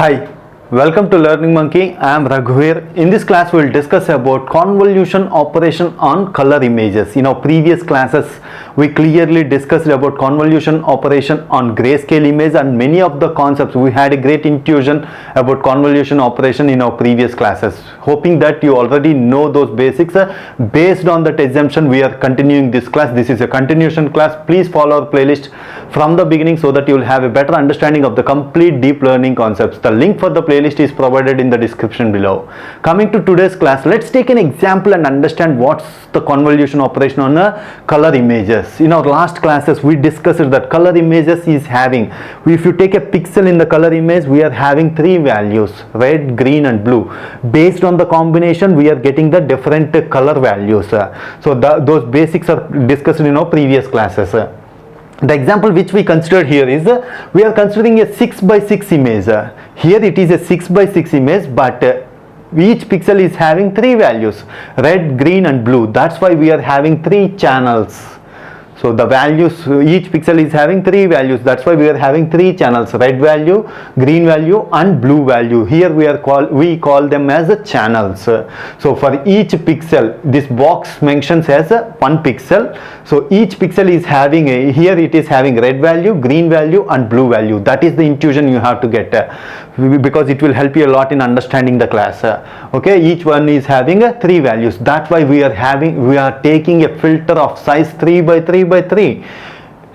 Hi, welcome to Learning Monkey. I am Raghuveer. In this class, we will discuss about convolution operation on color images. In our previous classes, we clearly discussed about convolution operation on grayscale image and many of the concepts. We had a great intuition about convolution operation in our previous classes. Hoping that you already know those basics. Based on that assumption, we are continuing this class. This is a continuation class. Please follow our playlist from the beginning so that you will have a better understanding of the complete deep learning concepts. The link for the playlist is provided in the description below. Coming to today's class, let's take an example and understand what's the convolution operation on color images. In our last classes, we discussed that color images is having, if you take a pixel in the color image, we are having three values: red, green and blue. Based on the combination, we are getting the different color values. Those basics are discussed in our previous classes. The example which we considered here is we are considering a 6x6 image. Here it is a 6x6 image, but each pixel is having three values: red, green and blue. That's why we are having three channels. So the values, each pixel is having three values. That's why we are having three channels: red value, green value and blue value. Here we call them as channels. So for each pixel, this box mentions as one pixel. So each pixel is having here it is having red value, green value and blue value. That is the intuition you have to get, because it will help you a lot in understanding the class. Okay, each one is having three values. That's why we are taking a filter of size 3 by 3 by 3.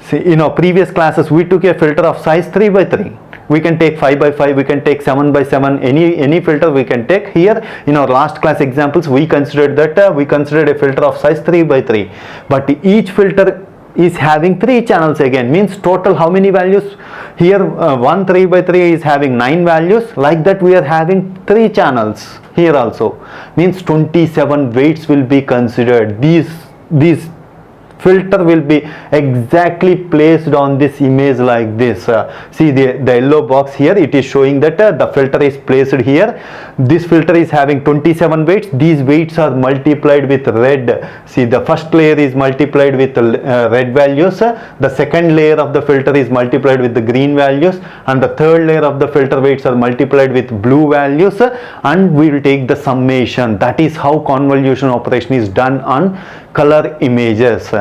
See, in our previous classes we took a filter of size 3 by 3. We can take 5 by 5, we can take 7 by 7, any filter we can take. Here in our last class examples, we considered a filter of size 3 by 3. But each filter is having three channels again, means total how many values? Here one 3 by 3 is having 9 values. Like that we are having three channels here also, means 27 weights will be considered. These filter will be exactly placed on this image like this. See the yellow box here, it is showing that the filter is placed here. This filter is having 27 weights. These weights are multiplied with red. See, the first layer is multiplied with red values, the second layer of the filter is multiplied with the green values, and the third layer of the filter weights are multiplied with blue values, and we will take the summation. That is how convolution operation is done on color images.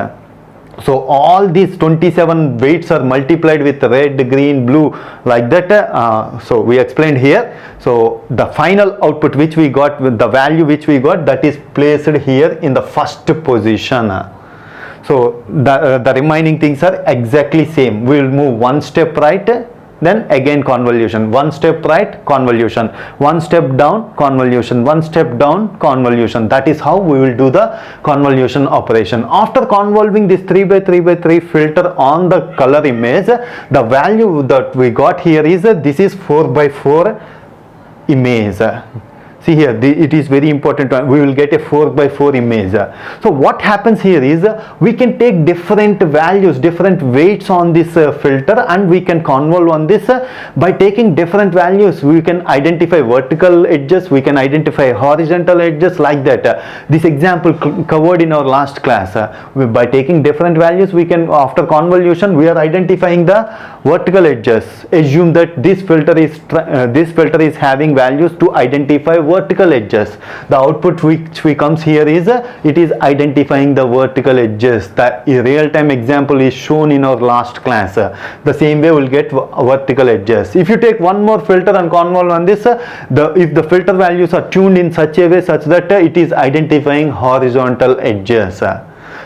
So all these 27 weights are multiplied with red, green, blue, like that. So we explained here. So the final output which we got, with the value which we got, that is placed here in the first position. So the remaining things are exactly same. We will move one step right, then again convolution, one step right, convolution, one step down, convolution, one step down, convolution. That is how we will do the convolution operation. After convolving this 3 by 3 by 3 filter on the color image, the value that we got here is this is 4 by 4 image. See here, it is very important. We will get a 4 by 4 image. So what happens here is we can take different values, different weights on this filter, and we can convolve on this. By taking different values, we can identify vertical edges, we can identify horizontal edges, like that. This example covered in our last class. By taking different values, we can, after convolution, we are identifying the vertical edges. Assume that this filter is having values to identify vertical edges. The output which comes here is it is identifying the vertical edges. The real-time example is shown in our last class. The same way we'll get vertical edges. If you take one more filter and convolve on this, if the filter values are tuned in such a way such that it is identifying horizontal edges.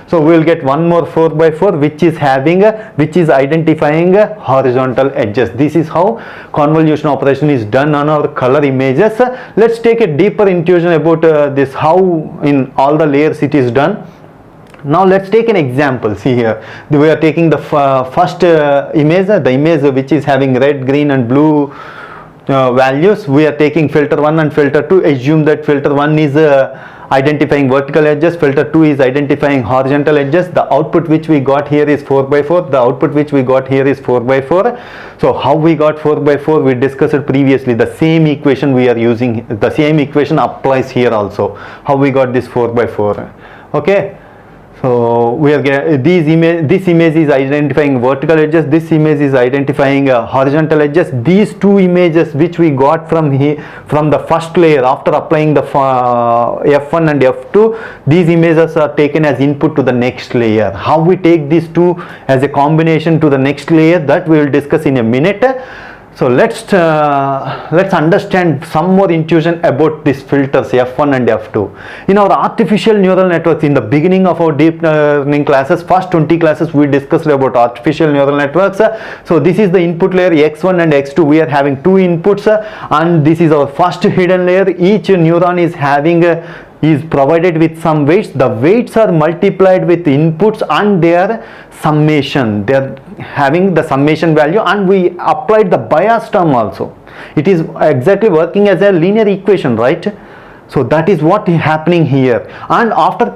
So we will get one more 4 by 4 which is identifying horizontal edges. This is how convolution operation is done on our color images. Let's take a deeper intuition about this, how in all the layers it is done. Now let's take an example. See here, we are taking the first image, the image which is having red, green and blue values. We are taking filter 1 and filter 2. Assume that filter 1 is identifying vertical edges, filter 2 is identifying horizontal edges. The output which we got here is 4 by 4. The output which we got here is 4 by 4. So how we got 4 by 4, we discussed it previously. The same equation we are using, the same equation applies here also. How we got this 4 by 4. Okay. So we are this image is identifying vertical edges, this image is identifying horizontal edges. These two images which we got from the first layer after applying the F1 and F2, these images are taken as input to the next layer. How we take these two as a combination to the next layer, that we will discuss in a minute. So let's understand some more intuition about these filters F1 and F2. In our artificial neural networks, in the beginning of our deep learning classes, first 20 classes we discussed about artificial neural networks. So this is the input layer X1 and X2. We are having two inputs and this is our first hidden layer. Each neuron is having is provided with some weights. The weights are multiplied with inputs and their summation. They are having the summation value, and we applied the bias term also. It is exactly working as a linear equation, right? So that is what is happening here. And after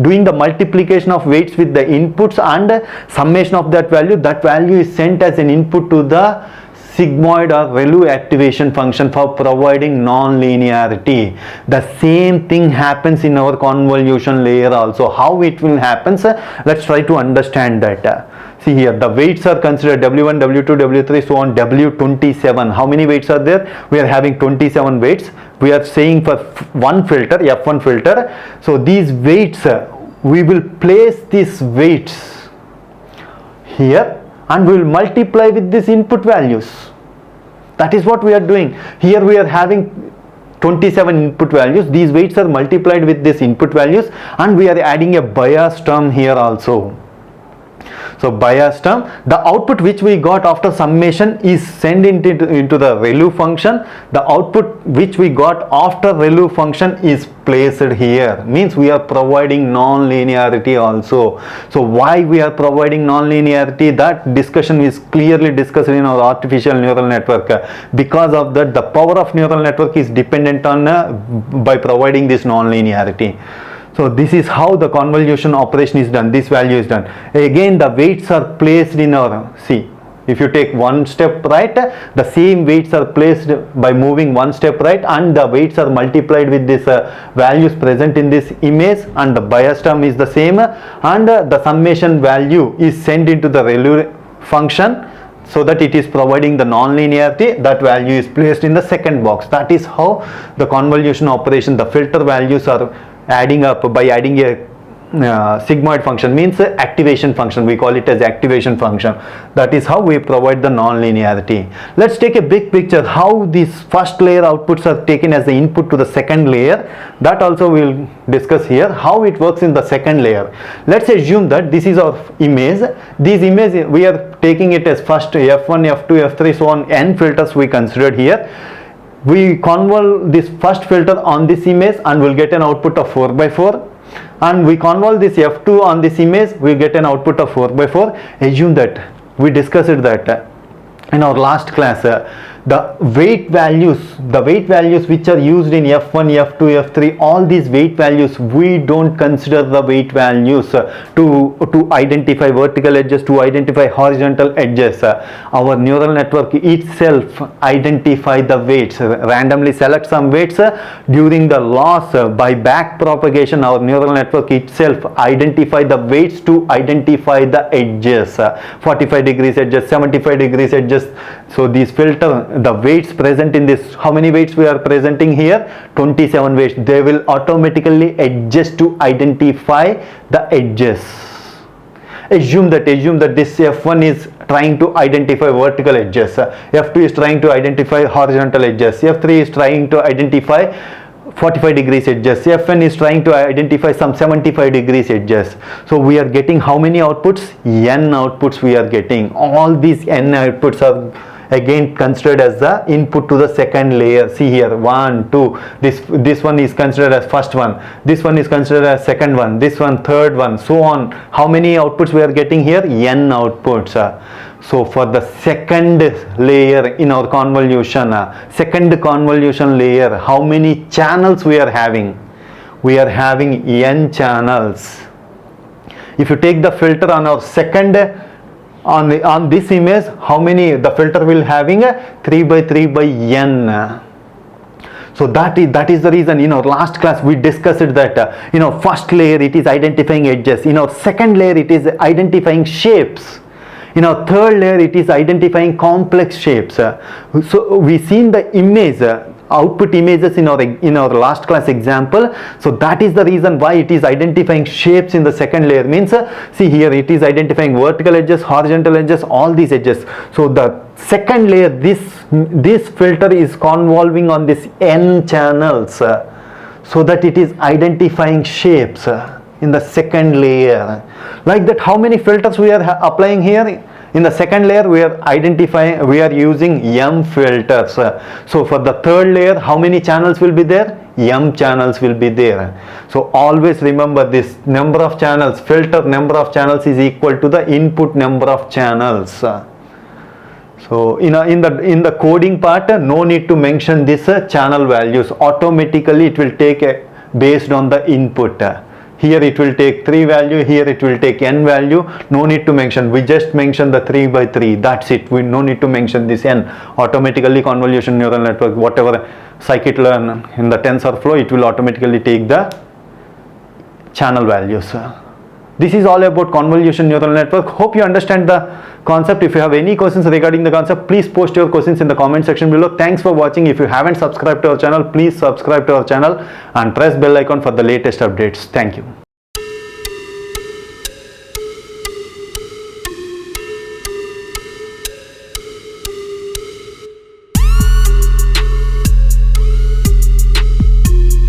doing the multiplication of weights with the inputs and summation of that value is sent as an input to the sigmoid or ReLU activation function for providing non-linearity. The same thing happens in our convolution layer also. How it will happen? Let's try to understand that. See here, the weights are considered W1, W2, W3, so on, W27. How many weights are there? We are having 27 weights. We are saying for one filter, F1 filter. So these weights, we will place these weights here and we will multiply with these input values. That is what we are doing. Here we are having 27 input values. These weights are multiplied with these input values and we are adding a bias term here also. So bias term, the output which we got after summation is sent into the ReLU function. The output which we got after ReLU function is placed here. Means we are providing non-linearity also. So why we are providing non-linearity, that discussion is clearly discussed in our artificial neural network. Because of that, the power of neural network is dependent on by providing this non-linearity. So this is how the convolution operation is done. This value is done. Again, the weights are placed in our, see, if you take one step right, the same weights are placed by moving one step right, and the weights are multiplied with this values present in this image, and the bias term is the same, and the summation value is sent into the ReLU function, so that it is providing the non-linearity. That value is placed in the second box. That is how the convolution operation, the filter values are adding up by adding a sigmoid function, means activation function. We call it as activation function. That is how we provide the non-linearity. Let's take a big picture how these first layer outputs are taken as the input to the second layer. That also we will discuss here, how it works in the second layer. Let's assume that this is our image. This image we are taking it as first F1, F2, F3, so on, n filters we considered here. We convolve this first filter on this image and we'll get an output of 4x4, and we convolve this F2 on this image, we get an output of 4x4. Assume that we discussed that in our last class, the weight values which are used in F1, F2, F3, all these weight values, we don't consider the weight values to identify vertical edges, to identify horizontal edges. Our neural network itself identify the weights, randomly select some weights during the loss by back propagation. Our neural network itself identify the weights to identify the edges, 45 degrees edges, 75 degrees edges. So these filter the weights present in this, how many weights we are presenting here? 27 weights. They will automatically adjust to identify the edges. Assume that this F1 is trying to identify vertical edges, F2 is trying to identify horizontal edges, F3 is trying to identify 45 degrees edges, Fn is trying to identify some 75 degrees edges. So we are getting how many outputs? N outputs we are getting. All these N outputs are again considered as the input to the second layer. See here, 1, 2, this one is considered as first one, this one is considered as second one, this one third one, so on. How many outputs we are getting here? N outputs. So for the second layer in our convolution, second convolution layer, how many channels we are having? We are having N channels. If you take the filter on our second, on this image, how many the filter will having? 3 by 3 by n. So that is the reason in our last class we discussed that first layer it is identifying edges, in our second layer it is identifying shapes, in our third layer it is identifying complex shapes. So we seen the image, output images in our last class example. So that is the reason why it is identifying shapes in the second layer. Means see here it is identifying vertical edges, horizontal edges, all these edges. So the second layer, this filter is convolving on this n channels, so that it is identifying shapes in the second layer. Like that, how many filters we are applying here? In the second layer we are using M filters. So for the third layer, how many channels will be there? M channels will be there. So always remember this number of channels, filter number of channels is equal to the input number of channels. So in the coding part, no need to mention this channel values. Automatically it will take based on the input. Here it will take 3 value, here it will take n value. No need to mention, we just mention the 3 by 3, that's it. We no need to mention this n. Automatically convolution neural network, whatever scikit-learn in the TensorFlow, it will automatically take the channel values. This is all about convolution neural network. Hope you understand the concept. If you have any questions regarding the concept, please post your questions in the comment section below. Thanks for watching. If you haven't subscribed to our channel, please subscribe to our channel and press bell icon for the latest updates. Thank you.